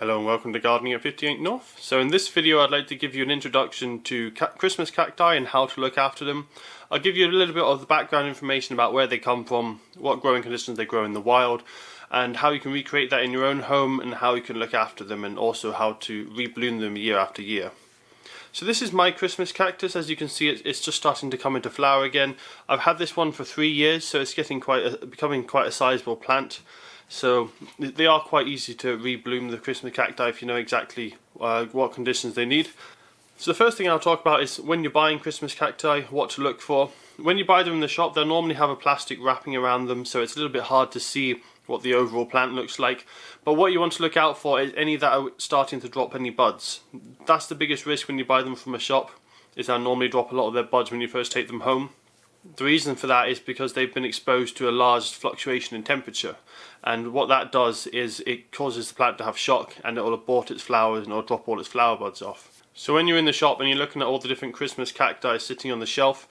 Hello and welcome to Gardening at 58 North. So in this video I'd like to give you an introduction to Christmas cacti and how to look after them. I'll give you a little bit of the background information about where they come from, what growing conditions they grow in the wild, and how you can recreate that in your own home and how you can look after them, and also how to rebloom them year after year. So this is my Christmas cactus. As you can see, it's just starting to come into flower again. I've had this one for 3 years, so it's getting becoming quite a sizable plant. So they are quite easy to rebloom, the Christmas cacti, if you know exactly what conditions they need. So the first thing I'll talk about is when you're buying Christmas cacti, what to look for. When you buy them in the shop, they'll normally have a plastic wrapping around them, so it's a little bit hard to see what the overall plant looks like. But what you want to look out for is any that are starting to drop any buds. That's the biggest risk when you buy them from a shop, is they'll normally drop a lot of their buds when you first take them home. The reason for that is because they've been exposed to a large fluctuation in temperature, and what that does is it causes the plant to have shock, and it will abort its flowers and it will drop all its flower buds off. So when you're in the shop and you're looking at all the different Christmas cacti sitting on the shelf,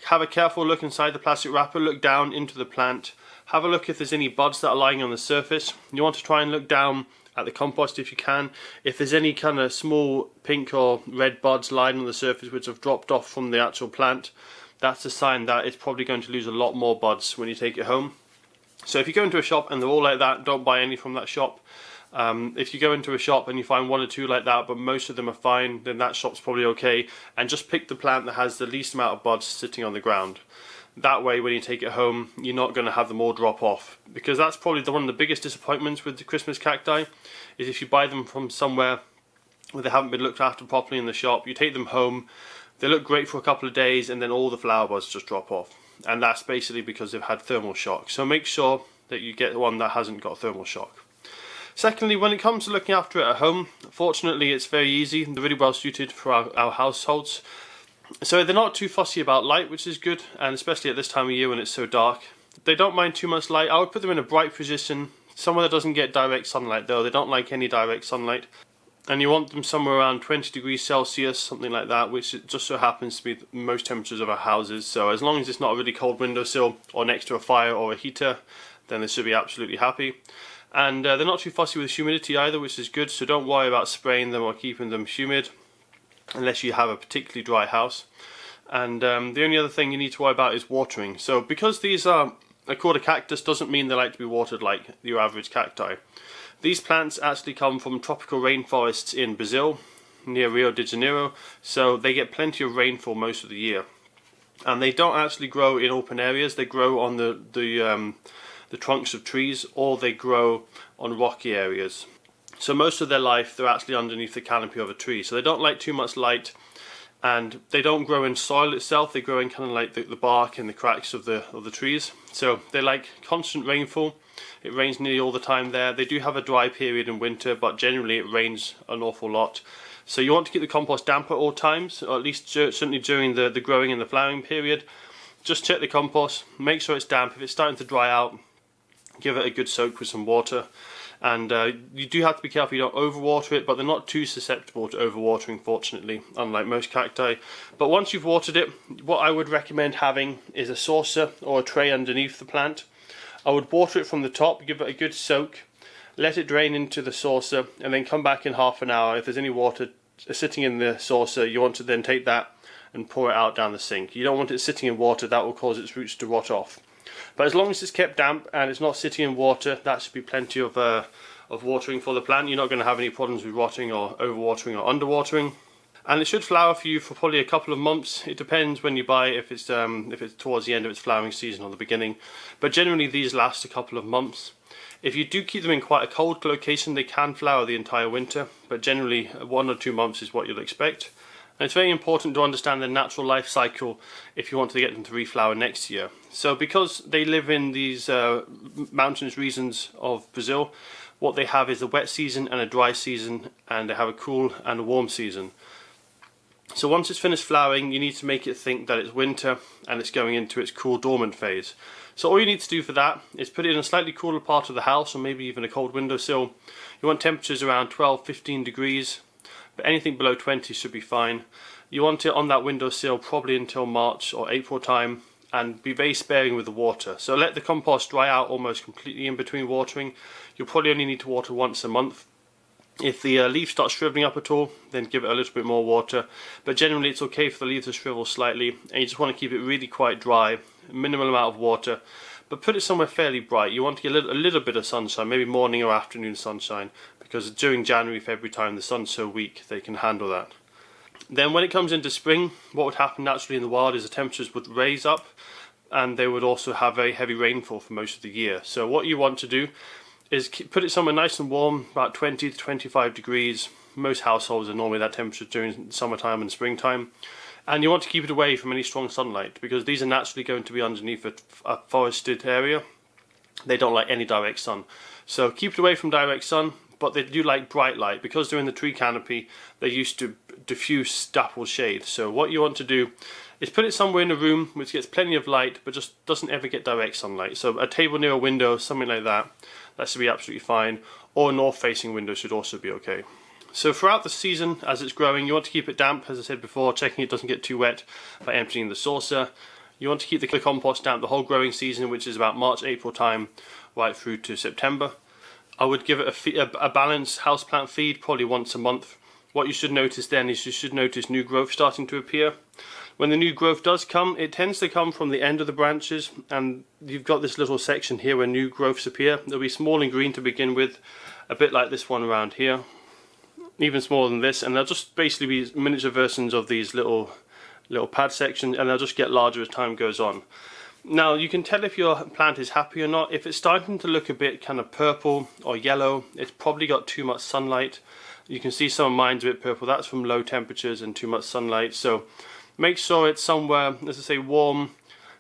have a careful look inside the plastic wrapper, look down into the plant, have a look if there's any buds that are lying on the surface. You want to try and look down at the compost if you can. If there's any kind of small pink or red buds lying on the surface which have dropped off from the actual plant, that's a sign that it's probably going to lose a lot more buds when you take it home. So if you go into a shop and they're all like that, don't buy any from that shop. If you go into a shop and you find one or two like that, but most of them are fine, then that shop's probably okay. And just pick the plant that has the least amount of buds sitting on the ground. That way when you take it home, you're not going to have them all drop off. Because that's probably one of the biggest disappointments with the Christmas cacti, is if you buy them from somewhere where they haven't been looked after properly in the shop, you take them home, they look great for a couple of days, and then all the flower buds just drop off. And that's basically because they've had thermal shock. So make sure that you get one that hasn't got thermal shock. Secondly, when it comes to looking after it at home, fortunately it's very easy. They're really well suited for our households. So they're not too fussy about light, which is good, and especially at this time of year when it's so dark. They don't mind too much light. I would put them in a bright position, somewhere that doesn't get direct sunlight though. They don't like any direct sunlight. And you want them somewhere around 20 degrees Celsius, something like that, which just so happens to be most temperatures of our houses. So as long as it's not a really cold windowsill or next to a fire or a heater, then they should be absolutely happy. And they're not too fussy with humidity either, which is good, so don't worry about spraying them or keeping them humid unless you have a particularly dry house. And the only other thing you need to worry about is watering. So because these are called a cactus, doesn't mean they like to be watered like your average cacti. These plants actually come from tropical rainforests in Brazil, near Rio de Janeiro, so they get plenty of rainfall most of the year. And they don't actually grow in open areas, they grow on the trunks of trees, or they grow on rocky areas. So most of their life they're actually underneath the canopy of a tree, so they don't like too much light, and they don't grow in soil itself, they grow in kind of like the bark and the cracks of the trees. So they like constant rainfall. It rains nearly all the time there. They do have a dry period in winter, but generally it rains an awful lot. So you want to keep the compost damp at all times, or at least certainly during the growing and the flowering period. Just check the compost, make sure it's damp. If it's starting to dry out, give it a good soak with some water. And you do have to be careful you don't overwater it, but they're not too susceptible to overwatering, fortunately, unlike most cacti. But once you've watered it, what I would recommend having is a saucer or a tray underneath the plant. I would water it from the top, give it a good soak, let it drain into the saucer, and then come back in half an hour. If there's any water sitting in the saucer, you want to then take that and pour it out down the sink. You don't want it sitting in water, that will cause its roots to rot off. But as long as it's kept damp and it's not sitting in water, that should be plenty of watering for the plant. You're not going to have any problems with rotting or overwatering or underwatering. And it should flower for you for probably a couple of months. It depends when you buy it, if it's towards the end of its flowering season or the beginning. But generally these last a couple of months. If you do keep them in quite a cold location, they can flower the entire winter, but generally 1 or 2 months is what you'll expect. And it's very important to understand their natural life cycle if you want to get them to reflower next year. So because they live in these mountainous regions of Brazil, what they have is a wet season and a dry season, and they have a cool and a warm season. So once it's finished flowering, you need to make it think that it's winter and it's going into its cool dormant phase. So all you need to do for that is put it in a slightly cooler part of the house, or maybe even a cold windowsill. You want temperatures around 12-15 degrees, but anything below 20 should be fine. You want it on that windowsill probably until March or April time, and be very sparing with the water. So let the compost dry out almost completely in between watering. You'll probably only need to water once a month. If the leaf starts shriveling up at all, then give it a little bit more water, but generally it's okay for the leaf to shrivel slightly, and you just want to keep it really quite dry, minimal amount of water, but put it somewhere fairly bright. You want to get a little bit of sunshine, maybe morning or afternoon sunshine, because during January, February time the sun's so weak they can handle that. Then when it comes into spring, what would happen naturally in the wild is the temperatures would raise up, and they would also have very heavy rainfall for most of the year. So what you want to do is put it somewhere nice and warm, about 20 to 25 degrees. Most households are normally that temperature during summertime and springtime. And you want to keep it away from any strong sunlight, because these are naturally going to be underneath a forested area. They don't like any direct sun. So keep it away from direct sun, but they do like bright light. Because they're in the tree canopy, they're used to diffuse dapple shade. So what you want to do is put it somewhere in a room which gets plenty of light, but just doesn't ever get direct sunlight. So a table near a window, something like that. That should be absolutely fine, or a north-facing window should also be okay. So throughout the season, as it's growing, you want to keep it damp, as I said before, checking it doesn't get too wet by emptying the saucer. You want to keep the compost damp the whole growing season, which is about March, April time, right through to September. I would give it a balanced houseplant feed, probably once a month. What you should notice then is you should notice new growth starting to appear. When the new growth does come, it tends to come from the end of the branches, and you've got this little section here where new growths appear. They'll be small and green to begin with, a bit like this one around here, even smaller than this, and they'll just basically be miniature versions of these little pad sections, and they'll just get larger as time goes on. Now you can tell if your plant is happy or not. If it's starting to look a bit kind of purple or yellow, it's probably got too much sunlight. You can see some of mine's a bit purple. That's from low temperatures and too much sunlight. So make sure it's somewhere, as I say, warm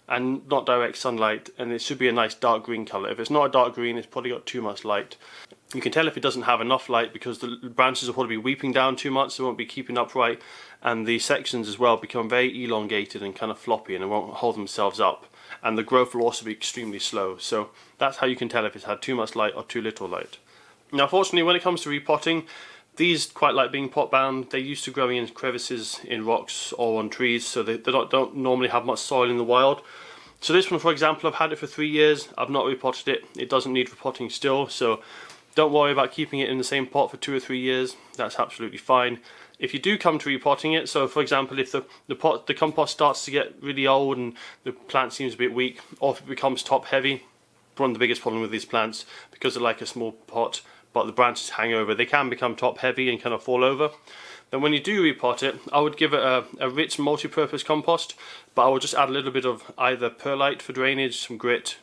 and not direct sunlight, and it should be a nice dark green colour. If it's not a dark green, it's probably got too much light. You can tell if it doesn't have enough light because the branches will probably be weeping down too much, so they won't be keeping upright, and the sections as well become very elongated and kind of floppy, and they won't hold themselves up, and the growth will also be extremely slow. So that's how you can tell if it's had too much light or too little light. Now fortunately, when it comes to repotting, these quite like being pot bound. They're used to growing in crevices in rocks or on trees, so they don't normally have much soil in the wild. So this one, for example, I've had it for 3 years. I've not repotted it. It doesn't need repotting still, so don't worry about keeping it in the same pot for 2 or 3 years. That's absolutely fine. If you do come to repotting it, so for example, if the compost starts to get really old and the plant seems a bit weak, or if it becomes top heavy, one of the biggest problems with these plants, because they're like a small pot, but the branches hang over, they can become top heavy and kind of fall over. Then when you do repot it, I would give it a rich multi-purpose compost, but I would just add a little bit of either perlite for drainage, some grit,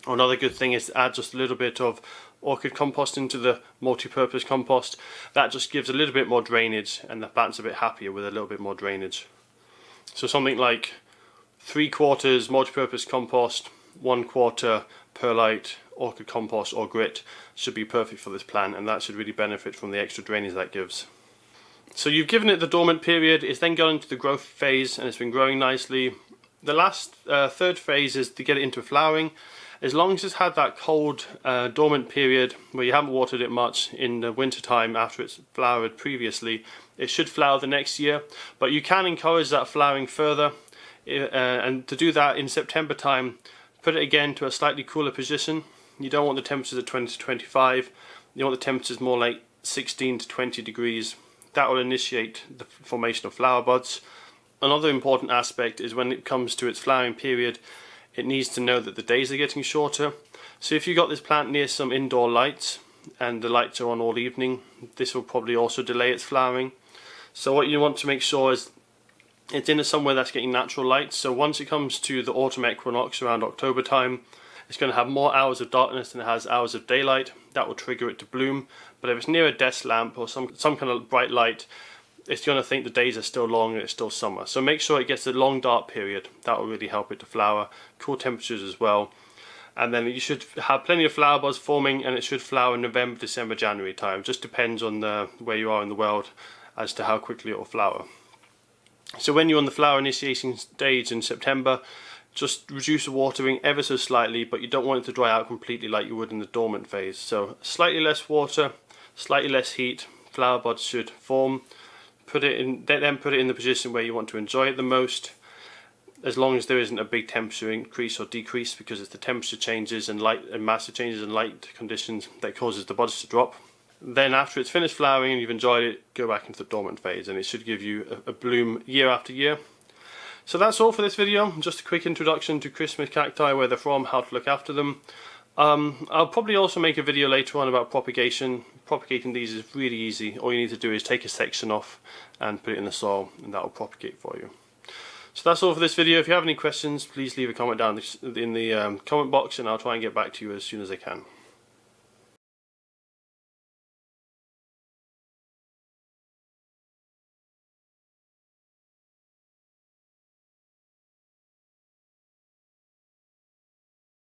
or another good thing is to add just a little bit of orchid compost into the multi-purpose compost. That just gives a little bit more drainage, and the plant's a bit happier with a little bit more drainage. So something like 3/4 multi-purpose compost, 1/4 perlite, orchid compost or grit should be perfect for this plant, and that should really benefit from the extra drainage that gives. So you've given it the dormant period, it's then gone into the growth phase and it's been growing nicely. The last third phase is to get it into flowering. As long as it's had that cold dormant period where you haven't watered it much in the winter time after it's flowered previously, it should flower the next year. But you can encourage that flowering further, and to do that in September time, put it again to a slightly cooler position. You don't want the temperatures at 20 to 25, you want the temperatures more like 16 to 20 degrees. That will initiate the formation of flower buds. Another important aspect is when it comes to its flowering period, it needs to know that the days are getting shorter. So if you've got this plant near some indoor lights and the lights are on all evening, this will probably also delay its flowering. So what you want to make sure is it's in somewhere that's getting natural light. So once it comes to the autumn equinox around October time, it's going to have more hours of darkness than it has hours of daylight. That will trigger it to bloom. But if it's near a desk lamp or some kind of bright light, it's going to think the days are still long and it's still summer. So make sure it gets a long dark period. That will really help it to flower. Cool temperatures as well. And then you should have plenty of flower buds forming, and it should flower in November, December, January time. Just depends on where you are in the world as to how quickly it will flower. So when you're on the flower initiation stage in September, just reduce the watering ever so slightly, but you don't want it to dry out completely like you would in the dormant phase. So slightly less water, slightly less heat, flower buds should form. Then put it in the position where you want to enjoy it the most, as long as there isn't a big temperature increase or decrease, because it's the temperature changes and massive changes in light conditions that causes the buds to drop. Then after it's finished flowering and you've enjoyed it, go back into the dormant phase, and it should give you a bloom year after year. So that's all for this video, just a quick introduction to Christmas cacti, where they're from, how to look after them. I'll probably also make a video later on about propagation. Propagating these is really easy. All you need to do is take a section off and put it in the soil, and that will propagate for you. So that's all for this video. If you have any questions, please leave a comment down in the comment box, and I'll try and get back to you as soon as I can.